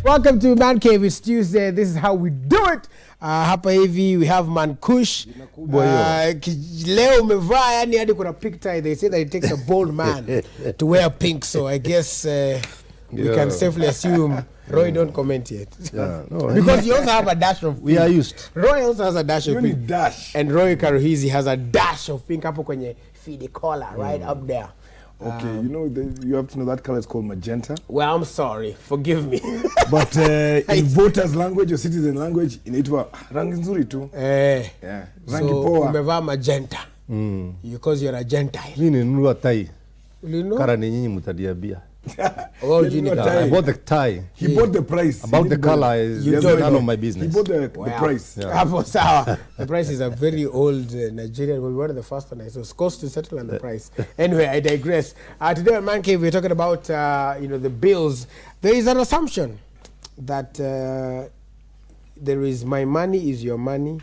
Welcome to Man Cave. It's Tuesday. This is how we do it. Hapa hivi we have Mankush. Leo umevaa yani hadi kuna pink tie. They say that it takes a bold man to wear pink. So I guess we can safely assume Roy don't comment yet. Yeah, no, because you also have a dash of pink. We are used. Roy also has a dash of pink. Dash. And Roy Karuhize has a dash of pink hapo kwenye feed collar right up there. Okay, you know, you have to know that color is called magenta. Well, I'm sorry. Forgive me. But in voters' language or citizen language, inaitwa rangi nzuri tu. Yeah. Rangi So, poa. umevaa magenta. Because you're a Gentile. Mimi ninunua tai. Ulinunua? Kara ni nyinyi mtadiambia. Oh, you need I bought the tie. He bought the price. About the color is none of my business. He bought the price. Yeah. The price is a very old Nigerian. We were the first one. So it's cost to settle on the price. Anyway, I digress. Today on Man Cave, we're talking about the bills. There is an assumption that there is my money is your money.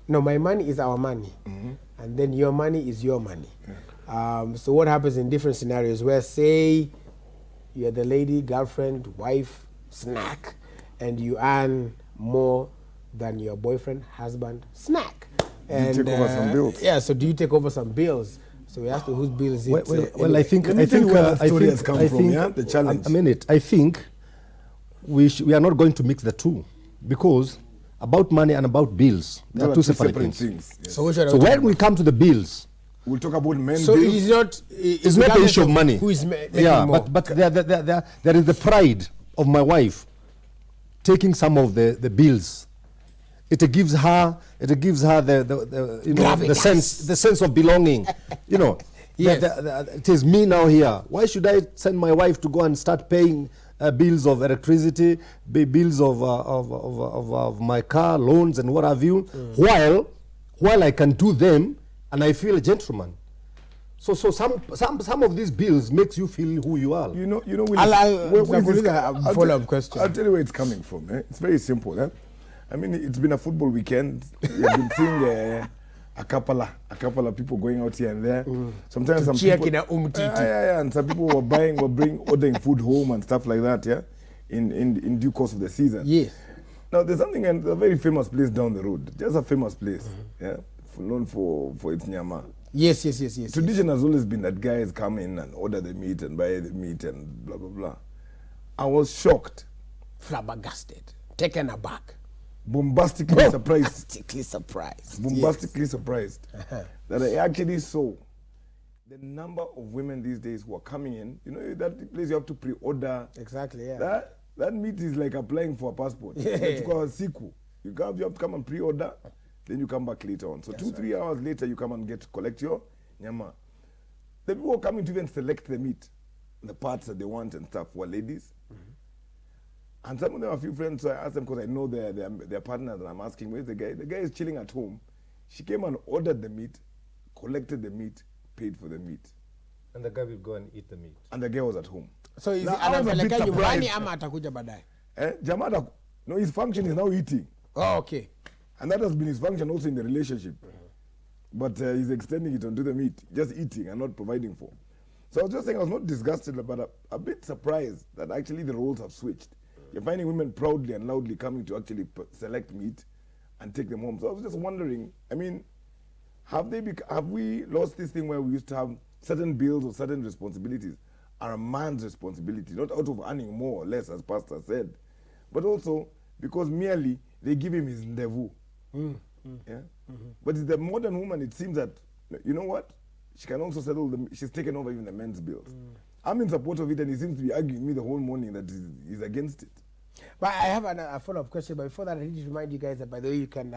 No, my money is our money. And then your money is your money. So what happens in different scenarios where, say, you're the lady, girlfriend, wife, snack, and you earn more than your boyfriend, husband, snack. And you take over some bills. Yeah, so do you take over some bills? So we ask you whose bills is it? Well, I think where the story has come from, yeah? The challenge. A minute. I think we are not going to mix the two, because about money and about bills, they are two separate things. Yes. So when we come to the bills, we'll talk about men so bills. It's not the issue of money. Who is making more? but there is the pride of my wife taking some of the bills. It gives her the sense of belonging. You know, yes. It is me now here. Why should I send my wife to go and start paying bills of electricity, bills of my car, loans and what have you, while I can do them and I feel a gentleman. So some of these bills makes you feel who you are. You know. I'll follow-up question. I'll tell you where it's coming from. It's very simple. I mean, it's been a football weekend. We've been seeing a couple of people going out here and there. Sometimes some people, and some people were ordering food home and stuff like that. Yeah, in due course of the season. Yes. Now there's something, a very famous place down the road. Just a famous place. Yeah. Known for its nyama. Yes. Tradition has always been that guys come in and order the meat and buy the meat and blah, blah, blah. I was shocked. Flabbergasted. Taken aback. Bombastically surprised. Bombastically surprised that I actually saw the number of women these days who are coming in. You know, that place you have to pre-order. Exactly, yeah. That meat is like applying for a passport. It's called a siku. You have to come and pre-order. Then you come back later on. So 2-3 hours later, you come and collect your nyama. The people who are coming to even select the meat, the parts that they want and stuff, were ladies. And some of them are a few friends, so I asked them because I know their partners, and I'm asking, where's the guy? The guy is chilling at home. She came and ordered the meat, collected the meat, paid for the meat. And the guy will go and eat the meat. And the guy was at home. So is anapeleka nyumbani ama atakuja baadaye? Jamada, no, his function is now eating. Oh, okay. And that has been his function also in the relationship. But he's extending it onto the meat, just eating and not providing for. So I was just saying I was not disgusted, but a bit surprised that actually the roles have switched. You're finding women proudly and loudly coming to actually select meat and take them home. So I was just wondering, I mean, have we lost this thing where we used to have certain bills or certain responsibilities are a man's responsibility, not out of earning more or less, as Pastor said, but also because merely they give him his ndevu. Yeah? But it's the modern woman, it seems that, you know what? She can also settle she's taken over even the men's bills. I'm in support of it, and he seems to be arguing me the whole morning that he's against it. But I have a follow-up question. But before that, I need to remind you guys that, by the way, you can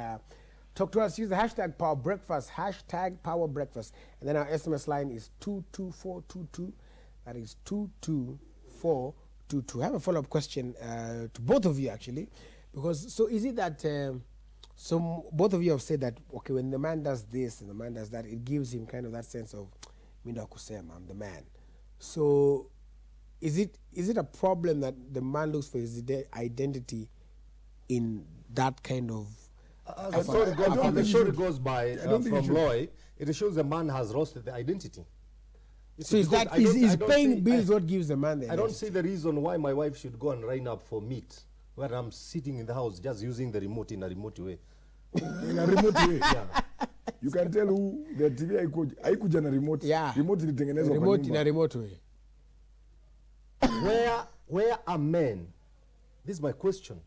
talk to us. Use the hashtag Power Breakfast, hashtag Power Breakfast. And then our SMS line is 22422. That is 22422. I have a follow-up question to both of you, actually. Because, so is it that, so both of you have said that, okay, when the man does this and the man does that, it gives him kind of that sense of, Minda Kusema, I'm the man. So is it a problem that the man looks for his identity in that kind of... the story goes by from Loy, it shows the man has lost the identity. So is Because that I don't- I is don't paying see- bills what gives the man the I don't energy? see the reason why my wife should go and line up for meat where I'm sitting in the house just using the remote in a remote way. In a remote way. Yeah. You can tell who the TV haikuja na remote. Yeah. Remote ilitengenezwa kwa Remote in nyumba. a remote way. Where are men? This is my question.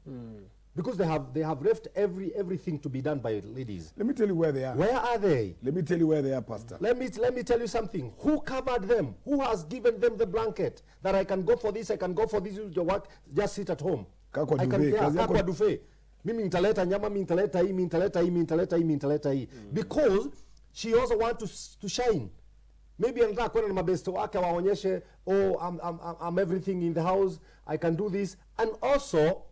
Because they have left everything to be done by ladies. Let me tell you where they are. Where are they? Let me tell you where they are, Pastor. Let me tell you something. Who covered them? Who has given them the blanket that I can go for this, I can go for this, use your work, just sit at home. Kakwa I can duvet, kazi yako- kakwa duvet. Mimi nitaleta nyama, mimi nitaleta hii, mimi nitaleta hii, mimi nitaleta hii, mimi nitaleta hii. Because she also wants to shine. Maybe anataka kwenda na mabesto wake waonyeshe, oh, I'm everything in the house, I can do this. And also,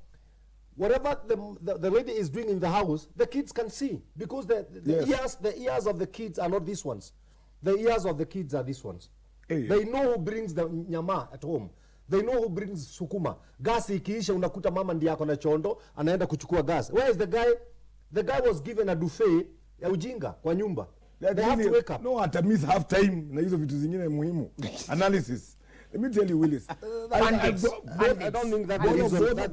whatever the lady is doing in the house, the kids can see. Because the ears of the kids are not these ones. The ears of the kids are these ones. Hey. They know who brings the nyama at home. They know who brings sukuma. Gas ikiisha unakuta mama ndiye ako na chondo, anaenda kuchukua gas. Where is the guy? The guy was given a duvet ya ujinga kwa nyumba. They have to wake up. No, ata miss half time na hizo vitu zingine muhimu. Analysis. Let me tell you, Willis. I don't think that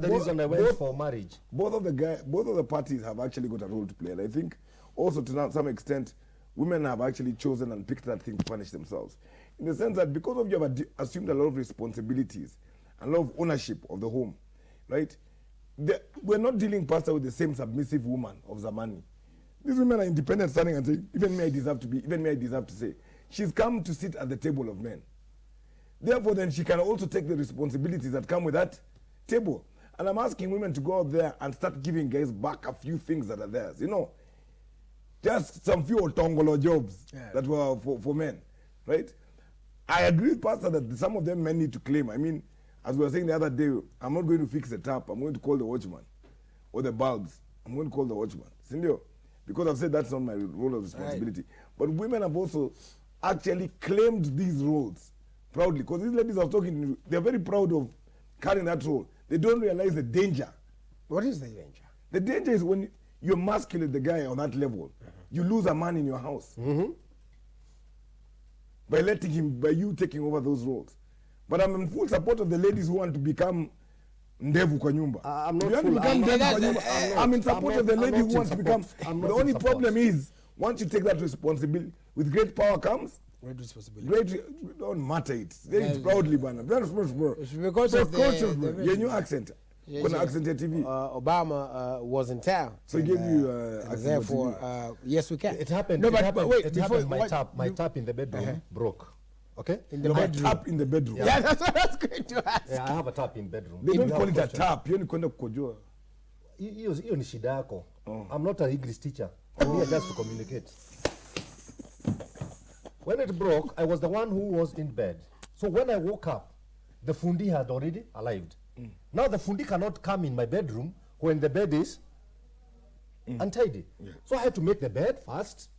the reason I went for marriage. Both of the parties have actually got a role to play, and I think also to some extent, women have actually chosen and picked that thing to punish themselves, in the sense that because of you have assumed a lot of responsibilities, and a lot of ownership of the home, right? We're not dealing, Pastor, with the same submissive woman of Zamani. These women are independent, standing and saying, even me I deserve to be, even me I deserve to say. She's come to sit at the table of men. Therefore, then she can also take the responsibilities that come with that table. And I'm asking women to go out there and start giving guys back a few things that are theirs. You know, just some few tongolo jobs that were for men, right? I agree, Pastor, that some of them men need to claim. I mean, as we were saying the other day, I'm not going to fix the tap. I'm going to call the watchman. Or the bulbs. I'm going to call the watchman. Sindio? Because I've said that's not my role of responsibility. Right. But women have also actually claimed these roles proudly. Because these ladies I was talking to, they're very proud of carrying that role. They don't realize the danger. What is the danger? The danger is when you emasculate the guy on that level, you lose a man in your house. By you taking over those roles. But I'm in full support of the ladies who want to become ndevu kwa nyumba. I'm not You want to full- become I'm ndevu not- kwa nyumba. I'm not- I'm in support I'm of the not- lady I'm who not wants to in become. support. I'm The not only in support. problem is once you take that responsibility, with great power comes Great responsibility. don't matter it. Say it proudly, bana. It's because of the your new accent. Yes, Kuna yeah. accent ya TV. Obama was in town. So he gave you and accent therefore, on yes, we can. It happened. No, it but happened, wait, it before happened. My you- tap in the bedroom broke. Okay. in the My bedroom. tap in the bedroom. Yeah, that's what I was going to ask. Yeah, I have a tap in bedroom. They If don't you call have it a question- tap. Hiyo ni kwenda kukojoa. hiyo ni shida yako. I'm not an English teacher. I'm here just to communicate. When it broke, I was the one who was in bed. So when I woke up, the fundi had already arrived. Now the fundi cannot come in my bedroom when the bed is untidy. So I had to make the bed first.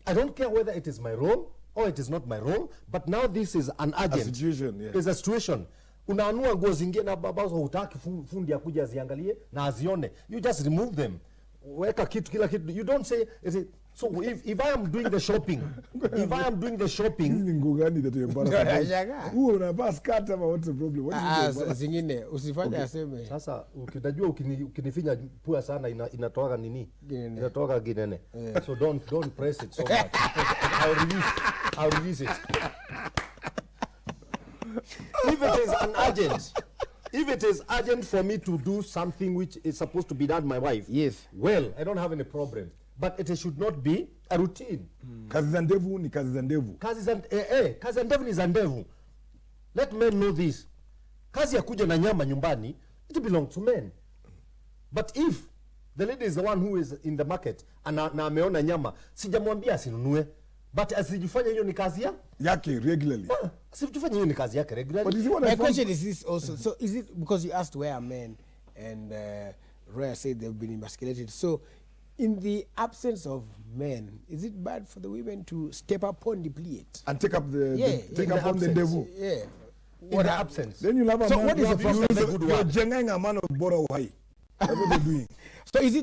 I don't care whether it is my role or it is not my role, but now this is an urgent. situation, yeah. It's a situation. Unaanua nguo zingine ambazo hutaki fundi akuja aziangalie na azione. You just remove them. Weka kitu kila kitu. You don't say so if I am doing the shopping, Hizi ni nguo gani that you embarrass? Nashangaa. Huo unavaa skirt ama what's the problem? What is it? Zingine usifanye aseme. Sasa ukitajua ukinifinya pua sana inatoka nini? Ginene. Inatoka ginene. So don't press it so much. I'll release it. If it is urgent for me to do something which is supposed to be done by my wife, Yes. well, I don't have any problem. But it should not be a routine. Kazi za ndevu ni kazi za ndevu. Kazi za ndevu ni za ndevu. Let men know this. Kazi ya kuja na nyama nyumbani, it belongs to men. But if the lady is the one who is in the market na ameona nyama, sijamwambia asinunue, but asijifanye hiyo ni kazi Yake regularly. asijifanye hiyo ni kazi yake But regularly. you see what My I found? question is this also. So is it because you asked where are men and Roya said they've been emasculated. So in the absence of men, is it bad for the women to step up on the plate? And take up the Yeah, take in up the on the absence. devil. Yeah. In the absence. Then you'll have a So man. what is the you're problem? you're jengeng a man of Bora Uhai. That's what they're doing. So is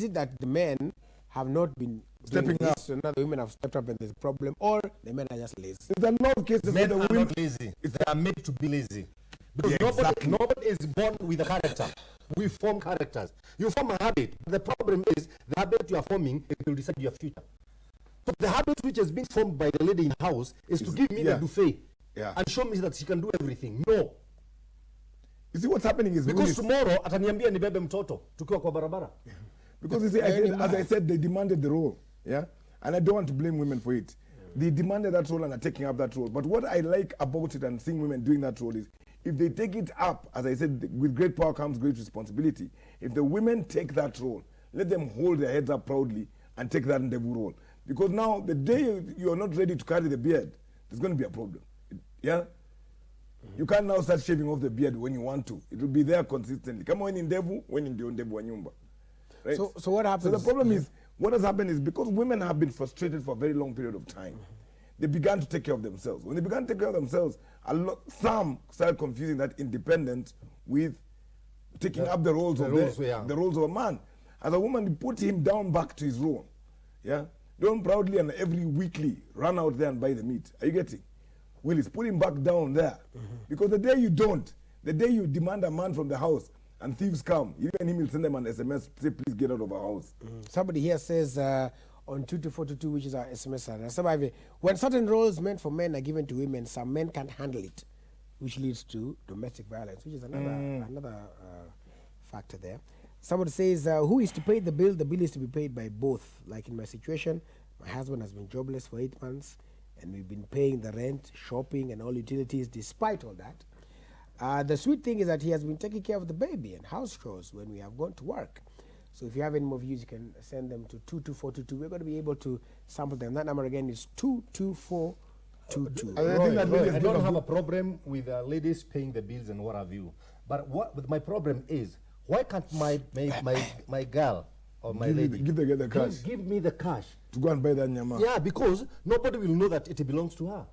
it that the men have not been Stepping this, up. so now the women have stepped up and there's a problem, or the men are just lazy. There's a lot of cases where Men the are women. not lazy. They are made to be lazy. Because Yeah, exactly. nobody is born with a character. We form characters. You form a habit. The problem is the habit you are forming, it will decide your future. So the habit which has been formed by the lady in the house is to give me yeah. the buffet Yeah. and show me that she can do everything. No. You see what's happening is Because women- tomorrow ataniambia nibebe mtoto tukiwa kwa barabara. because you see, as I said, they demanded the role, yeah, and I don't want to blame women for it. They demanded that role and are taking up that role. But what I like about it and seeing women doing that role is, if they take it up, as I said, with great power comes great responsibility. If the women take that role, let them hold their heads up proudly and take that endeavor role. Because now, the day you are not ready to carry the beard, there's going to be a problem. Yeah. You can't now start shaving off the beard when you want to. It will be there consistently. Come on in Devu, when in the Devu Wanyumba. Right? So what happens? So the problem is, what has happened is because women have been frustrated for a very long period of time, they began to take care of themselves. When they began to take care of themselves, some started confusing that independence with taking up the roles of the roles of a man. As a woman, you put him down back to his role. Yeah, don't proudly and every weekly run out there and buy the meat. Are you getting? Willis, put him back down there. Because the day you don't, the day you demand a man from the house and thieves come, even him will send them an SMS, say, please get out of our house. Somebody here says on 22422, which is our SMS line, when certain roles meant for men are given to women, some men can't handle it, which leads to domestic violence, which is another factor there. Somebody says, who is to pay the bill? The bill is to be paid by both. Like in my situation, my husband has been jobless for 8 months, and we've been paying the rent, shopping, and all utilities despite all that. The sweet thing is that he has been taking care of the baby and house chores when we have gone to work. So if you have any more views, you can send them to 22422. We're going to be able to sample them. That number again is 22422. I don't have a problem with ladies paying the bills and what have you. But my problem is, why can't my girl or my lady give the cash. give me the cash To go and buy that nyama. Yeah, because nobody will know that it belongs to her.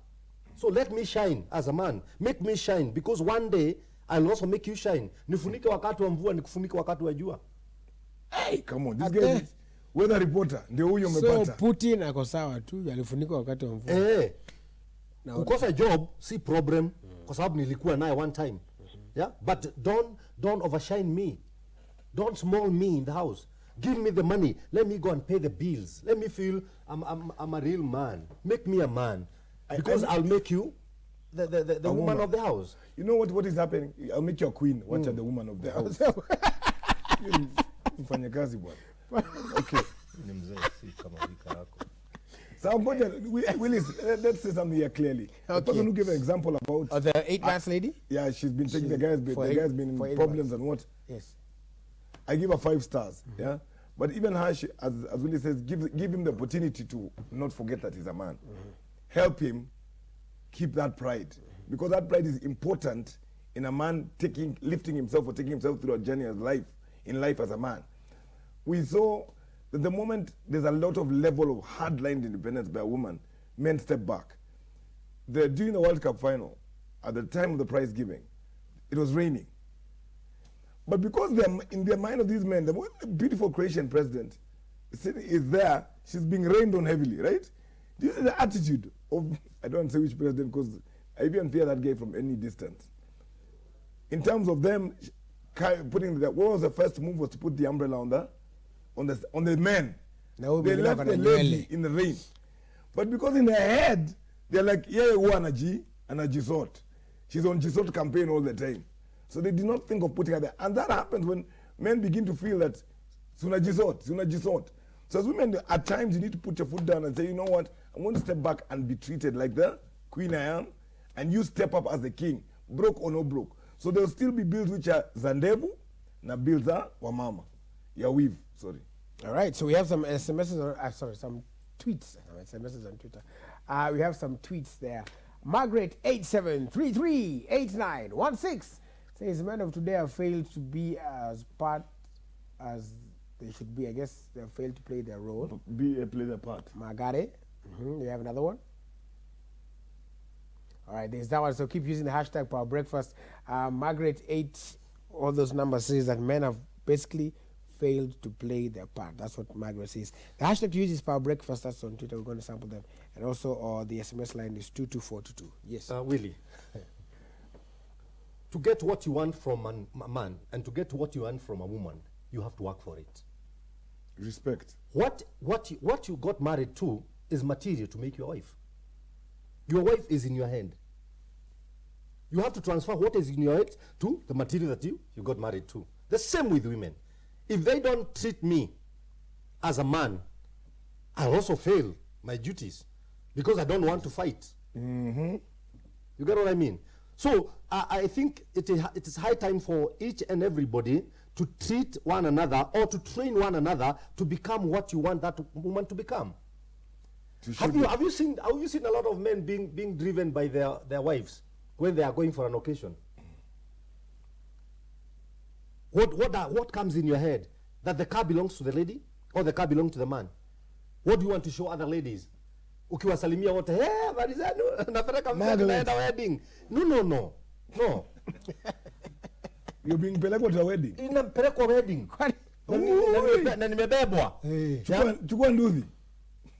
So let me shine as a man. Make me shine, because one day I'll also make you shine. Nifunike wakati wa mvua, nikufunike wakati wa jua. Hey, come on, this guy is weather reporter. Ndio huyo So umepata. Putin ako sawa tu, alifunika wakati wa mvua. Kukosa job si problem, kwa sababu nilikuwa naye one time. Yeah, but don't overshine me. Don't small me in the house. Give me the money. Let me go and pay the bills. Let me feel I'm a real man. Make me a man, because I'll make you the woman of the house. You know what is happening? I'll make you a queen. Watch out, the woman of the house. Mfanyakazi bwana. Okay. So Willis, let's say something here clearly. The person who gave an example about the 8-month lady? Yeah, she's been taking the guy's been in problems and what? Yes. I give her 5 stars. Yeah. But even her, as Willis says, give him the opportunity to not forget that he's a man. Help him keep that pride. Because that pride is important in a man lifting himself or taking himself through a journey of life, in life as a man. We saw that the moment there's a lot of level of hard-line independence by a woman, men step back. During the World Cup final, at the time of the prize giving, it was raining. But because in the mind of these men, the beautiful Croatian president is there, she's being rained on heavily, right? This is the attitude of, I don't say which president, because I even fear that guy from any distance. In terms of them putting what was the first move was to put the umbrella on the men. No, they left the lady in the rain. But because in their head, they're like, yeah, Wanaji and a Gisort. She's on Gisort campaign all the time. So they did not think of putting her there. And that happens when men begin to feel that Suna Gisort. So as women, at times you need to put your foot down and say, you know what, I'm going to step back and be treated like the queen I am, and you step up as the king, broke or no broke. So there'll still be bills which are Zandevu, na bills are Wamama. Yeah, weave, sorry. All right, so we have some SMSs, some tweets, SMSs on Twitter. We have some tweets there. Margaret 87338916 says men of today have failed to be as part as they should be. I guess they have failed to play their role. Play their part. Margare. Do you have another one? All right, there's that one. So keep using the hashtag Power Breakfast. Margaret 8, all those numbers says that men have basically failed to play their part. That's what Margaret says. The hashtag to use is Power Breakfast. That's on Twitter. We're going to sample them. And also the SMS line is 22422. Yes. Willie, to get what you want from a man and to get what you want from a woman, you have to work for it. Respect. What you got married to is material to make your wife. Your wife is in your hand. You have to transfer what is in your head to the material that you got married to. The same with women. If they don't treat me as a man, I'll also fail my duties because I don't want to fight. Mm-hmm. You get what I mean? So I think it is high time for each and everybody to treat one another or to train one another to become what you want that woman to become. Have you seen a lot of men being driven by their wives when they are going for an occasion? What comes in your head? That the car belongs to the lady or the car belongs to the man? What do you want to show other ladies? Ukiwasalimia wote, hey, habari zenu, napeleka mzee tunaenda wedding. No. You're being pelekwa to a wedding. Inampelekwa wedding. Na nimebebwa. Chukua nduthi.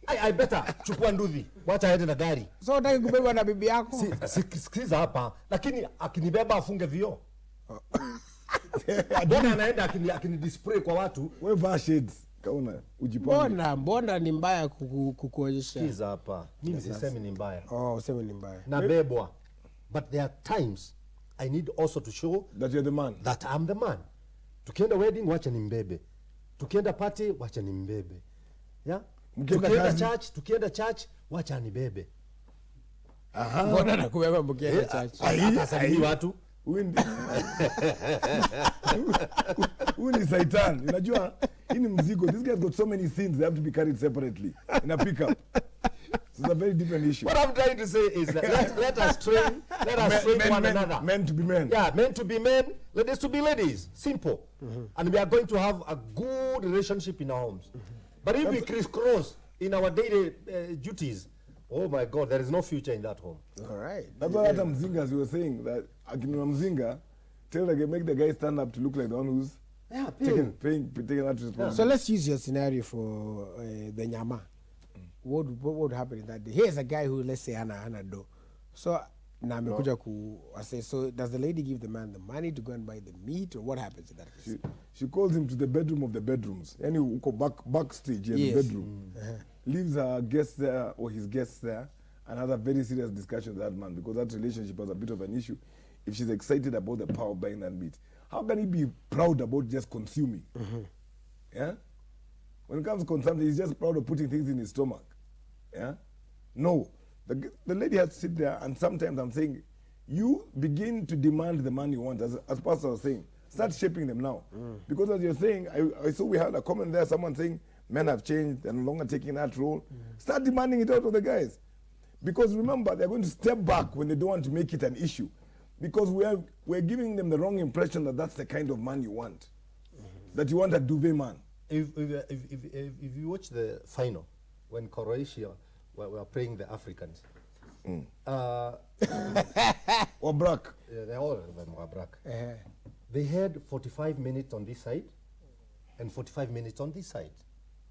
I better chukua nduthi. Wacha aende na gari. So unataka kubebwa na bibi yako? Sikiza hapa, lakini akinibeba afunge vioo. Mbona anaenda akinidisplay kwa watu? Wewe vaa shades. Kaona ujipange. Mbona ni mbaya kukuonyesha? Sikiza hapa. Mimi sisemi ni mbaya. Useme ni mbaya. Nabebwa. But there are times I need also to show that you're the man. That I'm the man. Tukienda wedding wacha nimbebe. Tukienda party wacha nimbebe. Yeah? Tukienda church wacha nibebe. Aha. Mbona nakubeba mkienda church? Atasaidia watu. Huyu ni Satan. Unajua hii ni mzigo. This guy's got so many sins, they have to be carried separately in a pickup. So it's a very different issue. What I'm trying to say is that let us train one another. Men to be men. Yeah, men to be men, ladies to be ladies. Simple. And we are going to have a good relationship in our homes. But if we crisscross in our daily duties, oh my God, there is no future in that home. All right. That's why at Mzinga, you were saying that Akinuna Mzinga, make the guy stand up to look like the one who's taking that responsibility. Yeah. So let's use your scenario for the Nyama. What would happen in that day? Here's a guy who, let's say, hana do. So now so does the lady give the man the money to go and buy the meat, or what happens in that case? She calls him to the bedroom of the bedrooms. Any backstage in the bedroom. Leaves her guests there or his guests there and has a very serious discussion with that man, because that relationship has a bit of an issue. If she's excited about the power of buying that meat, how can he be proud about just consuming? Yeah? When it comes to consumption, he's just proud of putting things in his stomach. Yeah? No. The lady has to sit there, and sometimes I'm saying, you begin to demand the man you want, as Pastor was saying. Start shaping them now. Because as you're saying, I saw we had a comment there, someone saying, men have changed, they're no longer taking that role. Start demanding it out of the guys. Because remember, they're going to step back when they don't want to make it an issue. Because we're giving them the wrong impression that that's the kind of man you want. That you want a duvet man. If you watch the final, when Croatia were playing the Africans, or Brack. Yeah, they all of them were Brack. They had 45 minutes on this side and 45 minutes on this side.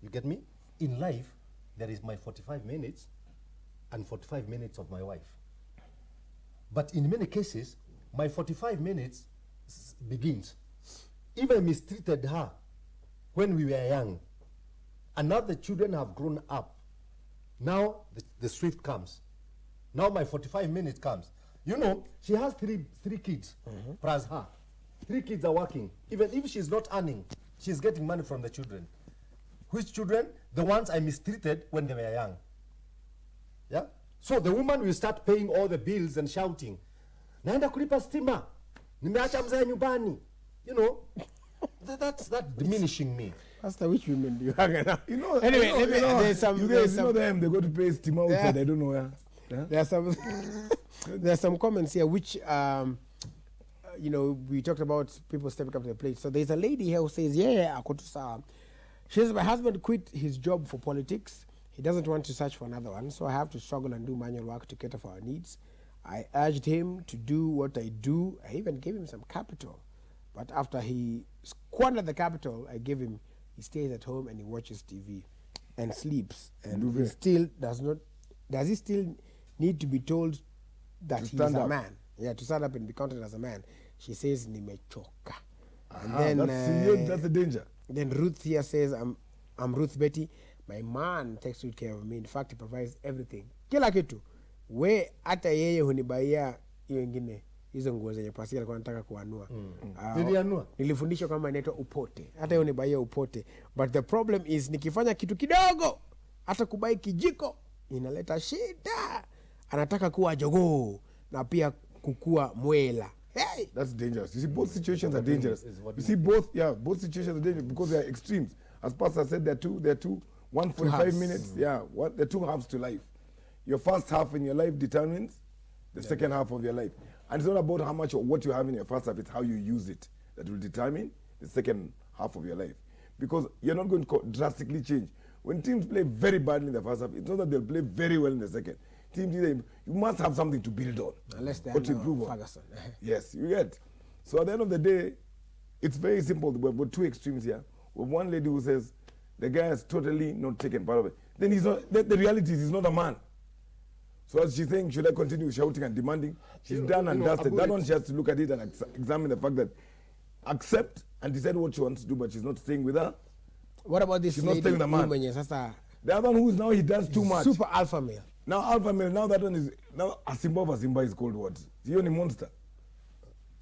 You get me? In life, there is my 45 minutes and 45 minutes of my wife. But in many cases, my 45 minutes begins. If I mistreated her when we were young, and now the children have grown up, now the shift comes. Now my 45 minutes comes. You know, she has three kids, plus her. 3 kids are working. Even if she's not earning, she's getting money from the children. Which children? The ones I mistreated when they were young. Yeah? So the woman will start paying all the bills and shouting, naenda kulipa stima, nimeacha mzee nyumbani. You know, that's diminishing me. Pastor, which women do you hang around? You know, anyway, there's some them, they go to pay stima outside, I don't know where. There are some comments here which, you know, we talked about people stepping up to the plate. So there's a lady here who says, she says, my husband quit his job for politics. He doesn't want to search for another one, so I have to struggle and do manual work to cater for our needs. I urged him to do what I do. I even gave him some capital. But after he squandered the capital I gave him, he stays at home and he watches TV and sleeps. And he still does he still need to be told that he is a man? Yeah, to stand up and be counted as a man. She says, nimechoka. And then that's the danger. Then Ruth here says, I'm Ruth Betty. My man takes good care of me. In fact, he provides everything. Kila kitu. We hata yeye hunibaia hiyo ingine hizo nguo zenye Pascal alikuwa anataka kuanua. Nilifundishwa kama inaitwa upote. Hata yeye hunibaia upote. But the problem is nikifanya kitu kidogo hata kubai kijiko inaleta shida. Anataka kuwa jogoo na pia kukua mwela. Hey, that's dangerous. You see, both situations are dangerous. You see, both situations are dangerous because they are extremes. As Pastor said, there are two 145 minutes. There are two halves to life. Your first half in your life determines the second half of your life. And it's not about how much or what you have in your first half, it's how you use it that will determine the second half of your life. Because you're not going to drastically change. When teams play very badly in the first half, it's not that they'll play very well in the second. Teams, you must have something to build on. Unless they to improve on. Yes, you get. So at the end of the day, it's very simple. We've got two extremes here. We have one lady who says the guy has totally not taken part of it. Then he's not. The reality is he's not a man. So as she's saying, should I continue shouting and demanding? She's done and dusted. That one, she has to look at it and examine the fact that accept and decide what she wants to do, but she's not staying with her. What about this she's lady? Not staying with the man. The other one who is now, he does too much. Super alpha male. Now alpha male, now that one is, now Asimba is called what? He only monster.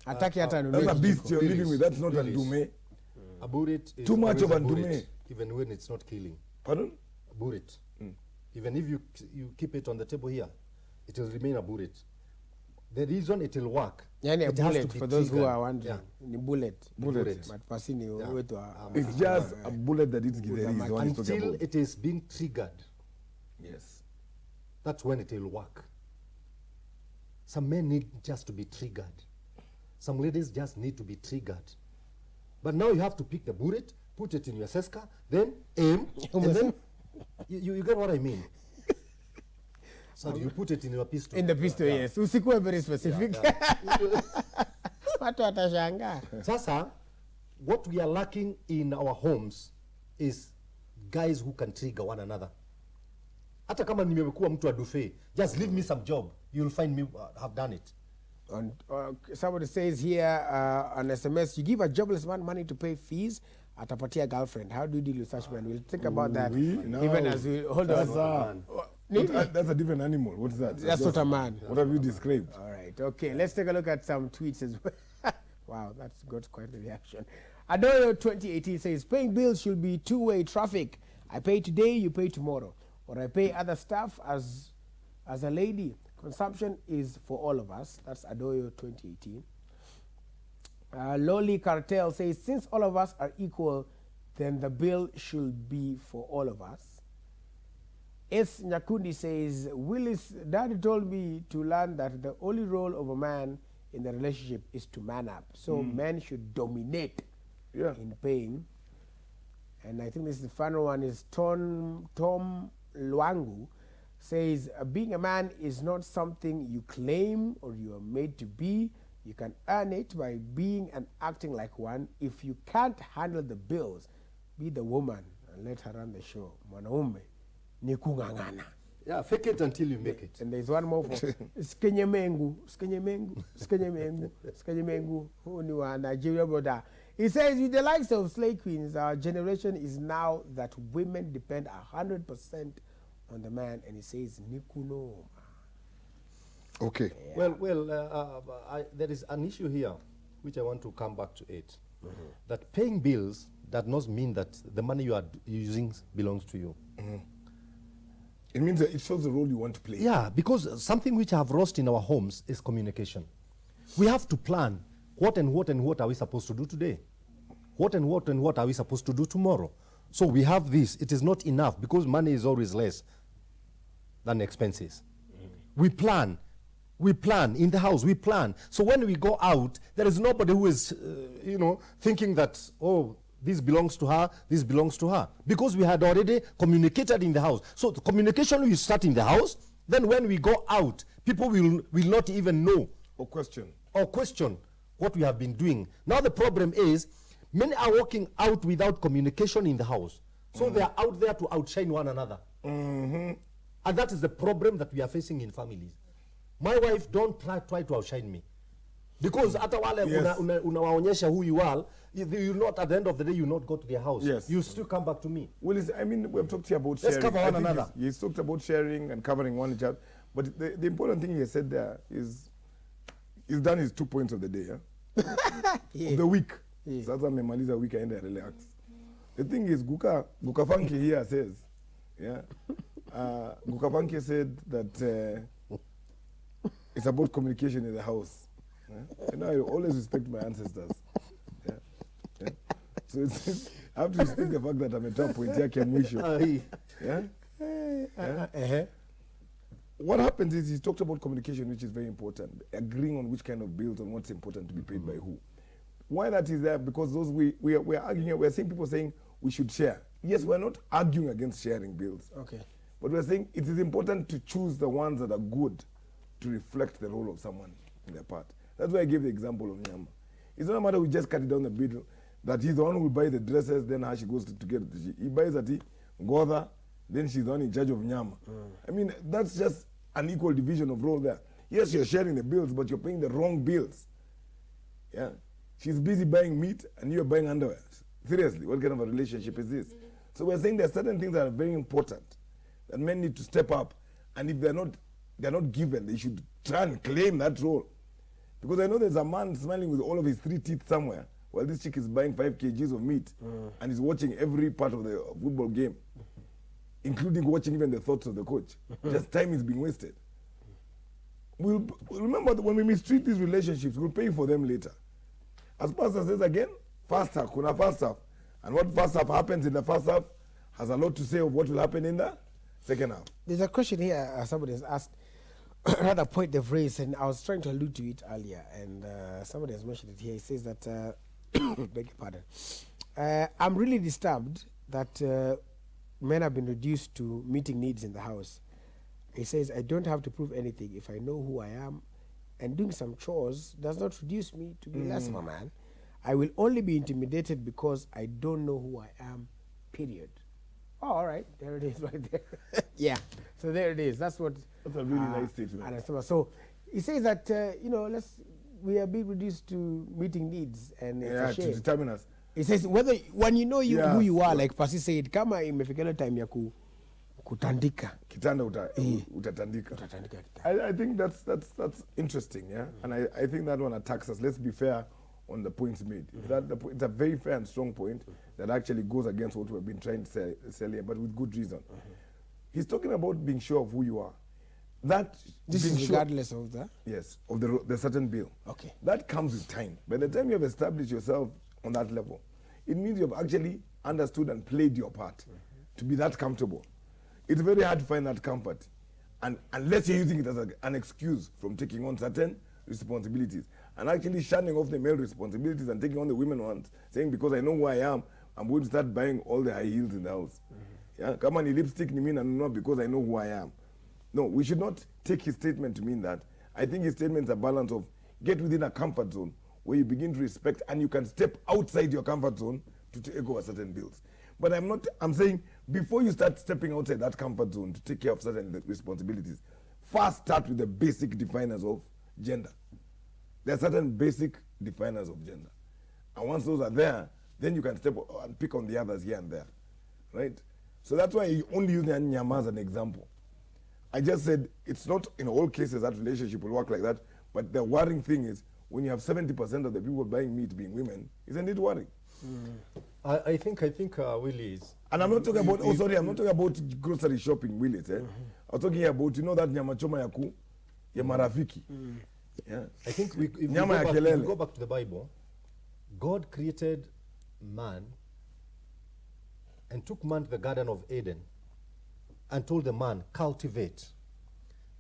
That's a beast you're living with, that's not Andume. Aburit is too much of Andume. Even when it's not killing. Pardon? Aburit. Even if you keep it on the table here, it will remain aburit. The reason it will work, it has bullet, to be for those triggered. who are wondering. Bullet. But Pasini, it's just a bullet that it's until it is being triggered. Yes. That's when it will work. Some men need just to be triggered. Some ladies just need to be triggered. But now you have to pick the bullet, put it in your seska, then aim, and then you get what I mean. So you put it in your pistol. In the pistol, yes. Usikuwe very specific. Watu watashanga. Sasa, what we are lacking in our homes is guys who can trigger one another. Hata kama nimekuwa mtu wa dufe, just leave me some job. You'll find me have done it. And somebody says here on SMS, you give a jobless man money to pay fees, atapatia girlfriend. How do you deal with such men? We'll think about that even as we hold on. That's a different animal. What's that? That's not a man. What have you described? All right. Okay. Let's take a look at some tweets as well. Wow, that's got quite the reaction. Adoyo 2018 says, paying bills should be two-way traffic. I pay today, you pay tomorrow. Or I pay other stuff as a lady. Consumption is for all of us. That's Adoyo 2018. Loli Cartel says, since all of us are equal, then the bill should be for all of us. S. Nyakundi says, Willis, Daddy told me to learn that the only role of a man in the relationship is to man up. So men should dominate in paying. And I think this is the final one is Tom Luangu says, being a man is not something you claim or you are made to be. You can earn it by being and acting like one. If you can't handle the bills, be the woman and let her run the show. Mwanaume ni kungangana. Yeah, fake it until you make it. And there's one more for Skenyemengu. Who knew a Nigeria brother. He says, with the likes of slave queens, our generation is now that women depend 100% on the man, and he says, Nikuno. Okay. Yeah. Well, there is an issue here which I want to come back to it. That paying bills does not mean that the money you are using belongs to you. It means that it shows the role you want to play. Yeah, because something which have lost in our homes is communication. We have to plan what and what and what are we supposed to do today? What and what and what are we supposed to do tomorrow? So we have this. It is not enough because money is always less than expenses. We plan. We plan in the house. We plan. So when we go out, there is nobody who is, thinking that, oh, this belongs to her, this belongs to her. Because we had already communicated in the house. So the communication will start in the house. Then when we go out, people will not even know. Or question. what we have been doing. Now the problem is, many are walking out without communication in the house. So they are out there to outshine one another. And that is the problem that we are facing in families. My wife don't try to outshine me. Because hata wale Yes. unawaonyesha who you are, you not at the end of the day you not go to their house. Yes. You still come back to me. Well, I mean, we've talked here about Let's sharing. cover I one think another. He's talked about sharing and covering one each other. But the important thing he said there is, he's done his 2 points of the day, of the week. Sasa amemaliza week aenda relax. The thing is, Guka Funky here says, Guka Funky said that it's about communication in the house. You know, I always respect my ancestors. So it's, I have to respect the fact that I'm a top point yake ya mwisho. What happens is he's talked about communication, which is very important, agreeing on which kind of bills and what's important to be paid by who. Why that is there? Because those we're arguing, we're seeing people saying we should share. Yes, we're not arguing against sharing bills. Okay. But we're saying it is important to choose the ones that are good to reflect the role of someone in their part. That's why I gave the example of Nyama. It's not a matter we just cut it down the middle, that he's the one who will buy the dresses, then how she goes to get it. He buys that, Godha, then she's the one in charge of Nyama. I mean, that's just an equal division of role there. Yes, you're sharing the bills, but you're paying the wrong bills. Yeah. She's busy buying meat and you're buying underwear. Seriously, what kind of a relationship is this? So we're saying there are certain things that are very important that men need to step up, and if they're not given, they should try and claim that role. Because I know there's a man smiling with all of his 3 teeth somewhere while this chick is buying 5 kgs of meat and is watching every part of the football game, including watching even the thoughts of the coach. Just time is being wasted. We'll remember that when we mistreat these relationships, we'll pay for them later. As Pastor says again, first half, kuna first half. And what first half happens in the first half has a lot to say of what will happen in the second half. There's a question here somebody has asked, another point they've raised, and I was trying to allude to it earlier, and somebody has mentioned it here. He says that, beg your pardon, I'm really disturbed that men have been reduced to meeting needs in the house. He says, I don't have to prove anything if I know who I am, and doing some chores does not reduce me to be less of a man. I will only be intimidated because I don't know who I am, period. Oh, all right, there it is right there. Yeah, so there it is. That's what. That's a really nice statement. So he says that, we are being reduced to meeting needs, and it's a shame. To determine us. He says, when you know who you are, like Pasi said, kama imefikana time ya kutandika. Kitanda utatandika. I think that's interesting, yeah? And I think that one attacks us. Let's be fair on the points made. It's a very fair and strong point that actually goes against what we've been trying to sell here, but with good reason. He's talking about being sure of who you are. This is regardless of the? Yes, of the certain bill. Okay. That comes with time. By the time you have established yourself on that level, it means you have actually understood and played your part to be that comfortable. It's very hard to find that comfort, and unless you're using it as an excuse from taking on certain responsibilities and actually shunning off the male responsibilities and taking on the women ones, saying because I know who I am, I'm going to start buying all the high heels in the house. Yeah, come on, lipstick ni mean and not because I know who I am. No, we should not take his statement to mean that. I think his statement's a balance of get within a comfort zone where you begin to respect and you can step outside your comfort zone to take over certain bills. But I'm saying before you start stepping outside that comfort zone to take care of certain responsibilities, first start with the basic definers of gender. There are certain basic definers of gender. And once those are there, then you can step and pick on the others here and there, right? So that's why you only use the Nyama as an example. I just said it's not in all cases that relationship will work like that, but the worrying thing is when you have 70% of the people buying meat being women, isn't it worrying? I think Willie is. And I'm not talking about, I'm not talking about grocery shopping, Willie. I'm talking about, that nyama choma ya marafiki. Yeah. I think if we go back to the Bible, God created man and took man to the Garden of Eden and told the man, cultivate.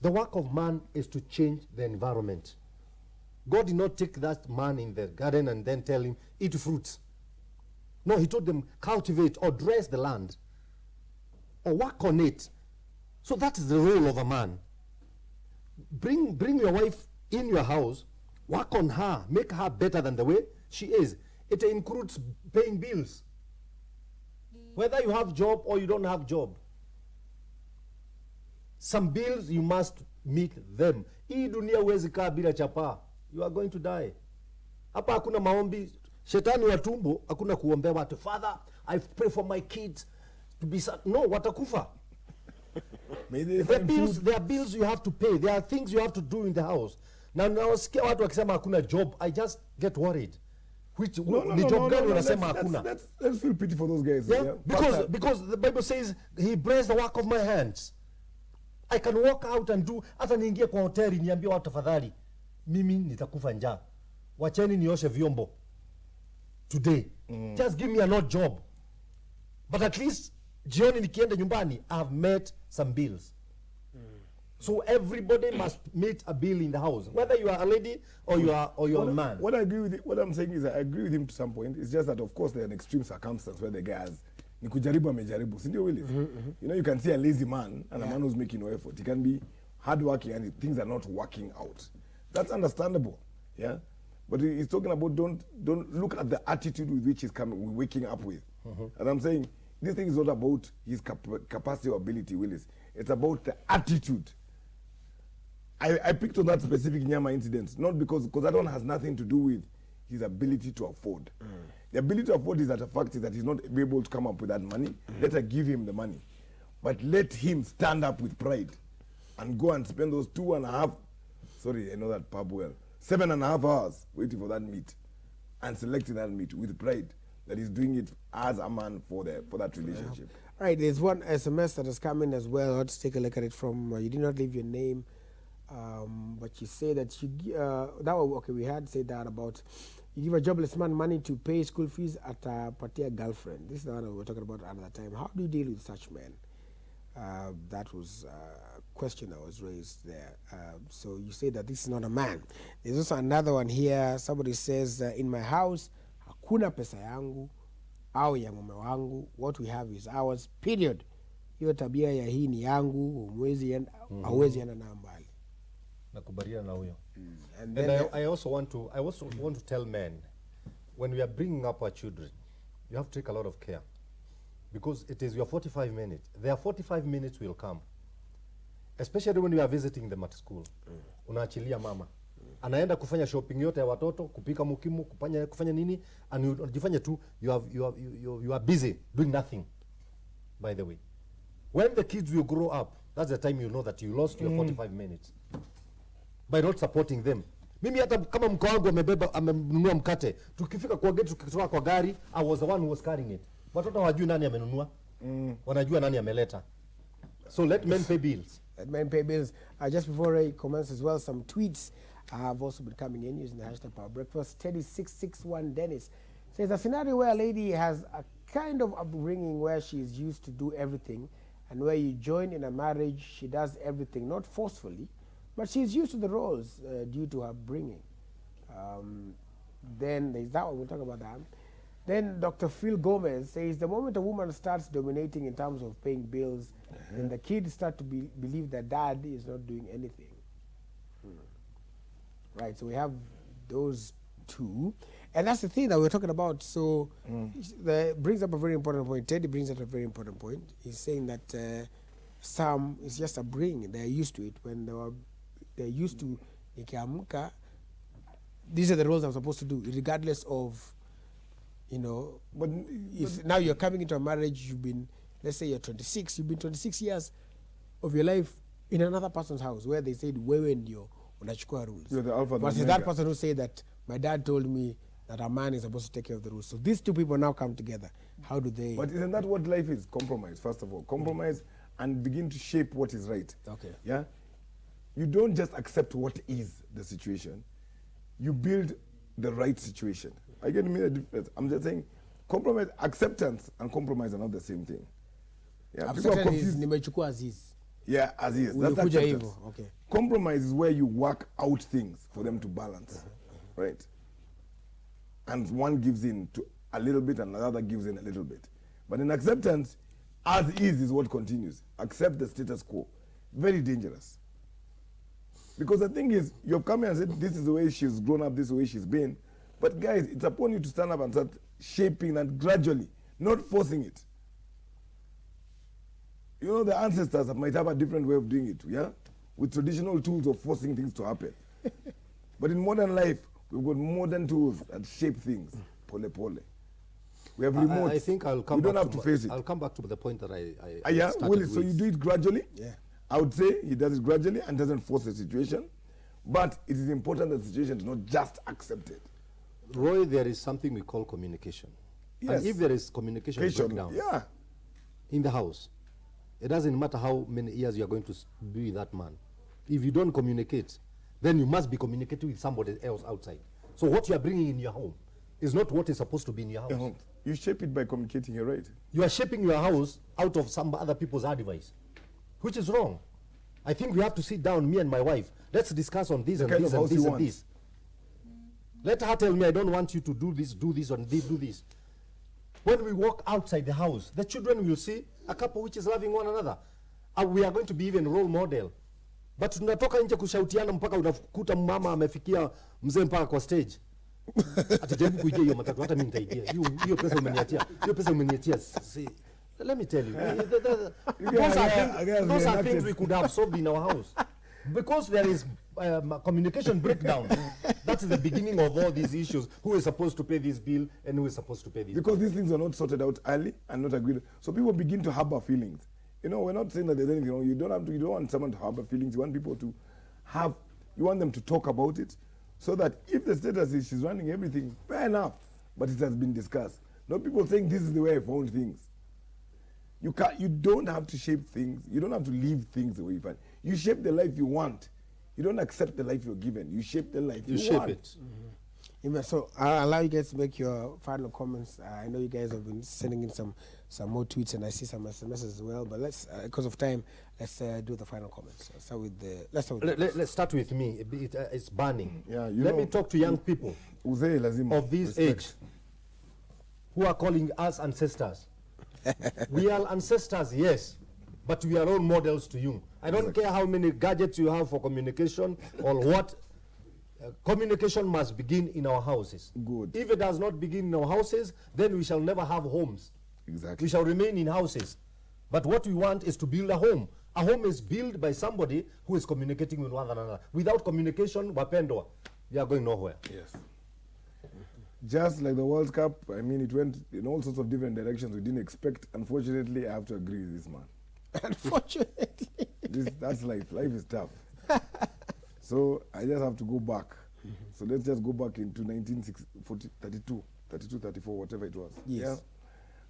The work of man is to change the environment. God did not take that man in the garden and then tell him, eat fruits. No, he told them, cultivate or dress the land or work on it. So that is the role of a man. Bring your wife in your house Work on her. Make her better than the way she is. It includes paying bills. Whether you have job or you don't have job. Some bills you must meet them. Hii dunia huwezi kaa bila chapa. You are going to die. Hapa hakuna maombi. Shetani wa tumbo hakuna kuombea watu. Father, I pray for my kids to be no, watakufa. There are bills you have to pay. There are things you have to do in the house. Now nawasikia watu wakisema hakuna job. I just get worried. Which ni job gani wanasema hakuna? Let's feel pity for those guys. Yeah? Because the Bible says he blessed the work of my hands. I can walk out and do, hata niingie kwa hoteli niambie watu tafadhali mimi nitakufa njaa. Wacheni nioshe vyombo today. Just give me an odd job. But at least jioni nikienda nyumbani I have met some bills. So everybody must meet a bill in the house, whether you are a lady or you are a man. What I agree with what I'm saying is I agree with him to some point. It's just that of course there are an extreme circumstance where the guy has ni kujaribu amejaribu, si ndio Willis? You know, you can see a lazy man and a man who's making no effort. He can be hardworking and things are not working out. That's understandable, yeah. But he's talking about don't look at the attitude with which he's coming, waking up with. And I'm saying this thing is not about his capacity or ability, Willis. It's about the attitude. I picked on that specific Nyama incident, not because that one has nothing to do with his ability to afford. The ability to afford is that a fact is that he's not able to come up with that money. Let her give him the money. But let him stand up with pride and go and spend those 2.5, sorry, I know that pub well, 7.5 hours waiting for that meat and selecting that meat with pride that he's doing it as a man for that relationship. All right, there's one SMS that has come in as well. Let's take a look at it from, you did not leave your name. But you say that we had said that about you give a jobless man money to pay school fees at a particular girlfriend. This is the one we were talking about at that time. How do you deal with such men? That was a question that was raised there. So you say that this is not a man. There's also another one here. Somebody says, in my house, hakuna pesa yangu au ya mume wangu. What we have is ours, period. Hiyo tabia ya hii ni yangu, hauwezi enda na mbali. Nakubaliana na huyo. And I also want to tell men, when we are bringing up our children, you have to take a lot of care, because it is your 45 minutes. Their 45 minutes will come, especially when we are visiting them at school. Unaachilia mama anaenda kufanya shopping yote ya watoto, kupika mukimu, kufanya nini, and unajifanya tu you are busy doing nothing. By the way, when the kids will grow up, that's the time you know that you lost your 45 minutes. By not supporting them. Mimi hata kama mko wangu amenunua mkate, tukifika kwa gate, tukitoka kwa gari, I was the one who was carrying it. Watoto hawajui nani amenunua. Wanajua nani ameleta. So let men pay bills. Let men pay bills. Just before I commence as well, some tweets have also been coming in using the hashtag Power Breakfast. Teddy661 Dennis says a scenario where a lady has a kind of upbringing where she is used to do everything, and where you join in a marriage, she does everything, not forcefully, but she's used to the roles due to her bringing. Then there's that one, we'll talk about that. Then Dr. Phil Gomez says the moment a woman starts dominating in terms of paying bills, then the kids start to believe that dad is not doing anything. Right, so we have those two. And that's the thing that we're talking about. So that brings up a very important point. Teddy brings up a very important point. He's saying that some, it's just a bring. They're used to it. When they're used to nikiamka, these are the roles I'm supposed to do, regardless of, you know, but if now you're coming into a marriage, you've been, let's say you're 26, you've been 26 years of your life in another person's house where they said, wewe ndio unachukua rules. You're the alpha. But it's that person who said that my dad told me that a man is supposed to take care of the rules. So these two people now come together. How do they? But isn't that what life is? Compromise, first of all. Compromise and begin to shape what is right. Okay. Yeah? You don't just accept what is the situation. You build the right situation. I get me the difference. I'm just saying compromise, acceptance and compromise are not the same thing. Yeah, people are confused. Nimechukua as is. Yeah, as is. That's acceptance. Okay. Compromise is where you work out things for them to balance. Right? And one gives in to a little bit and another gives in a little bit. But in acceptance, as is what continues. Accept the status quo. Very dangerous. Because the thing is, you've come here and said, this is the way she's grown up, this is the way she's been. But guys, it's upon you to stand up and start shaping that gradually, not forcing it. You know, the ancestors might have a different way of doing it, yeah? With traditional tools of forcing things to happen. But in modern life, we've got modern tools that shape things, pole pole. We have remotes. I think I'll come we don't back have to face it. I'll come back to the point that I Yeah, started Willie, with. so you do it gradually? Yeah. I would say he does it gradually and doesn't force the situation. But it is important that the situation is not just accepted. Roy, there is something we call communication. Yes. And if there is communication breakdown Yeah. in the house, it doesn't matter how many years you are going to be with that man. If you don't communicate, then you must be communicating with somebody else outside. So what you are bringing in your home is not what is supposed to be in your house. You shape it by communicating, you're right. You are shaping your house out of some other people's advice, which is wrong. I think we have to sit down, me and my wife. Let's discuss on this and kind this of and house you this and want. this. Let her tell me, I don't want you to do this, and do this. When we walk outside the house, the children will see a couple which is loving one another. And we are going to be even role model. But tunatoka nje kushautiana mpaka unakuta mama amefikia mzee mpaka kwa stage. Atajaribu kuingia hiyo matatu, hata mimi nitaigia. Hiyo pesa umeniachia. Hiyo pesa umeniachia. Let me tell you. Those are things we could have solved in our house. Because there is communication breakdown. That is the beginning of all these issues. Who is supposed to pay this bill and who is supposed to pay this Because these things are not sorted out early and not agreed. So people begin to harbor feelings. You know, we're not saying that there's anything wrong. You don't want someone to harbor feelings. You want people to you want them to talk about it so that if the status is she's running everything, fair enough. But it has been discussed. Not people saying this is the way I found things. You don't have to shape things. You don't have to leave things the way you find. You shape the life you want. You don't accept the life you're given. You shape the life you shape want. it. Mm-hmm. So I'll allow you guys to make your final comments. I know you guys have been sending in some more tweets and I see some SMS as well. But let's, because of time, let's do the final comments. Let's start with me. It's burning. Yeah, Let me talk to young people of this age who are calling us ancestors. We are ancestors, yes, but we are role models to you. I don't care how many gadgets you have for communication or what. Communication must begin in our houses. Good. If it does not begin in our houses, then we shall never have homes. Exactly. We shall remain in houses. But what we want is to build a home. A home is built by somebody who is communicating with one another. Without communication, wapendwa, we are going nowhere. Yes. Just like the World Cup, I mean, it went in all sorts of different directions we didn't expect. Unfortunately, I have to agree with this man. Unfortunately. That's life. Life is tough. So I just have to go back. So let's just go back into 1932, 34, whatever it was. Yes. Yeah?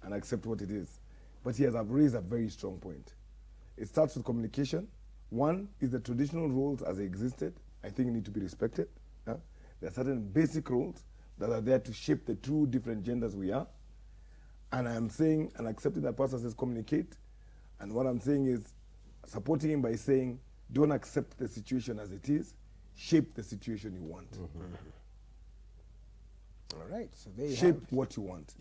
And accept what it is. But he has raised a very strong point. It starts with communication. One is the traditional roles as they existed, I think need to be respected. Yeah? There are certain basic roles that are there to shape the two different genders we are. And I'm saying and accepting that pastor says communicate. And what I'm saying is supporting him by saying don't accept the situation as it is, shape the situation you want. All right, so there you Shape have it. what you want.